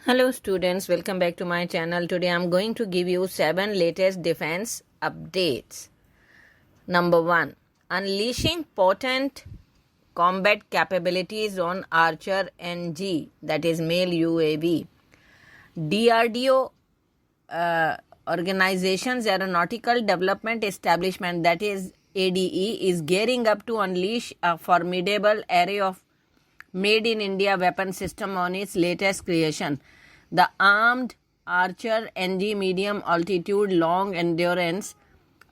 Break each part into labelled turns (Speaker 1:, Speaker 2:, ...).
Speaker 1: Hello students, welcome back to my channel. Today I am going to give you 7 latest defense updates. Number 1. Unleashing potent combat capabilities on Archer NG, that is male UAV. DRDO Organization's Aeronautical Development Establishment, that is ADE, is gearing up to unleash a formidable array of made in India weapon system on its latest creation, the armed Archer NG medium altitude long endurance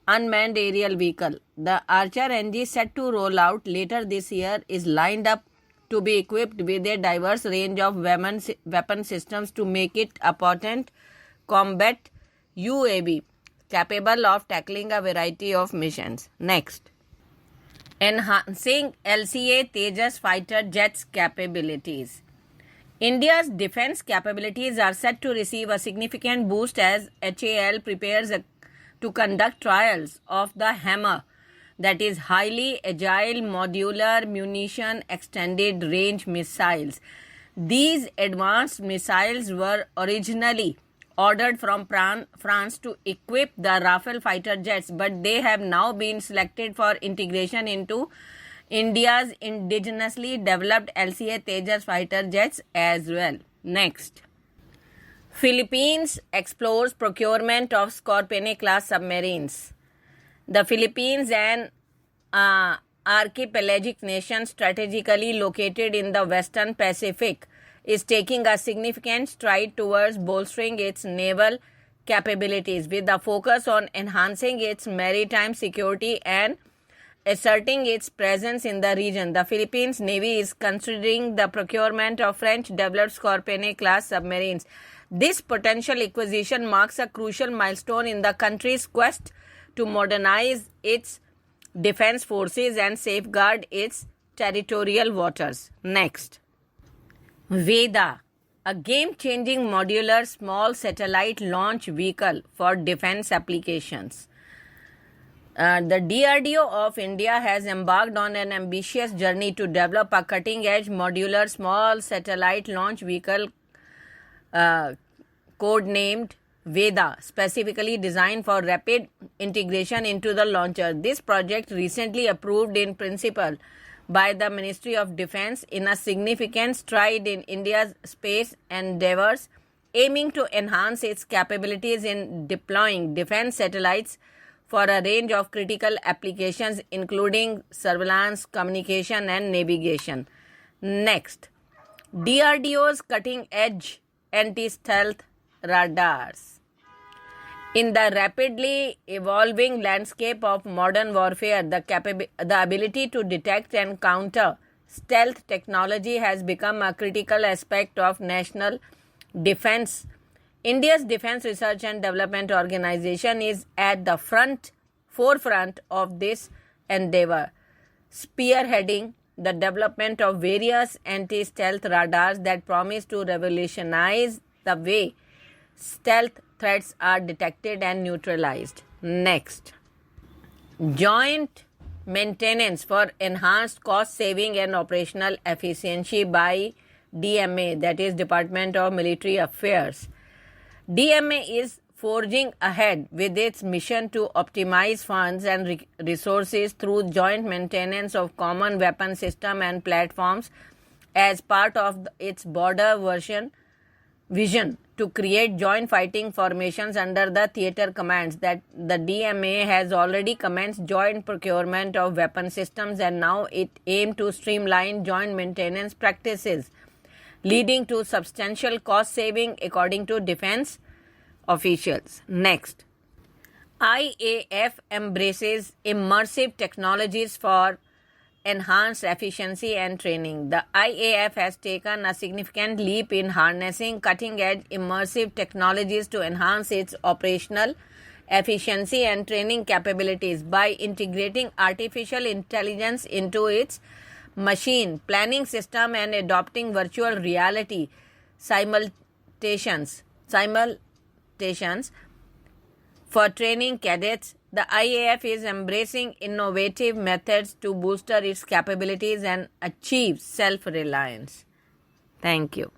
Speaker 1: unmanned aerial vehicle. The Archer NG, set to roll out later this year, is lined up to be equipped with a diverse range of weapon systems to make it a potent combat UAV capable of tackling a variety of missions. Next. Enhancing LCA Tejas fighter jets capabilities. India's defense capabilities are set to receive a significant boost as HAL prepares to conduct trials of the Hammer, that is highly agile modular munition extended range missiles. These advanced missiles were originally ordered from France to equip the Rafale fighter jets, but they have now been selected for integration into India's indigenously developed LCA Tejas fighter jets as well. Next. Philippines explores procurement of Scorpene-Class submarines. The Philippines, an archipelagic nation strategically located in the Western Pacific, is taking a significant stride towards bolstering its naval capabilities with a focus on enhancing its maritime security and asserting its presence in the region. The Philippines Navy is considering the procurement of French-developed Scorpene-Class submarines. This potential acquisition marks a crucial milestone in the country's quest to modernize its defense forces and safeguard its territorial waters. Next. Veda, a game-changing modular small satellite launch vehicle for defense applications. The DRDO of India has embarked on an ambitious journey to develop a cutting-edge modular small satellite launch vehicle codenamed Veda, specifically designed for rapid integration into the launcher. This project, recently approved in principle by the Ministry of Defense, in a significant stride in India's space endeavors, aiming to enhance its capabilities in deploying defense satellites for a range of critical applications, including surveillance, communication, and navigation. Next, DRDO's cutting-edge anti-stealth radars. In the rapidly evolving landscape of modern warfare, the ability to detect and counter stealth technology has become a critical aspect of national defense. India's Defense Research and Development Organization is at the forefront of this endeavor, spearheading the development of various anti-stealth radars that promise to revolutionize the way stealth threats are detected and neutralized. Next. Joint maintenance for enhanced cost saving and operational efficiency by DMA, that is Department of Military Affairs. DMA is forging ahead with its mission to optimize funds and resources through joint maintenance of common weapon system and platforms as part of its broader vision to create joint fighting formations under the theater commands. That the DMA has already commenced joint procurement of weapon systems, and now it aims to streamline joint maintenance practices, leading to substantial cost saving, according to defense officials. Next. IAF embraces immersive technologies for enhanced efficiency and training. The IAF has taken a significant leap in harnessing cutting-edge immersive technologies to enhance its operational efficiency and training capabilities by integrating artificial intelligence into its machine planning system and adopting virtual reality simulations for training cadets. The IAF is embracing innovative methods to boost its capabilities and achieve self-reliance. Thank you.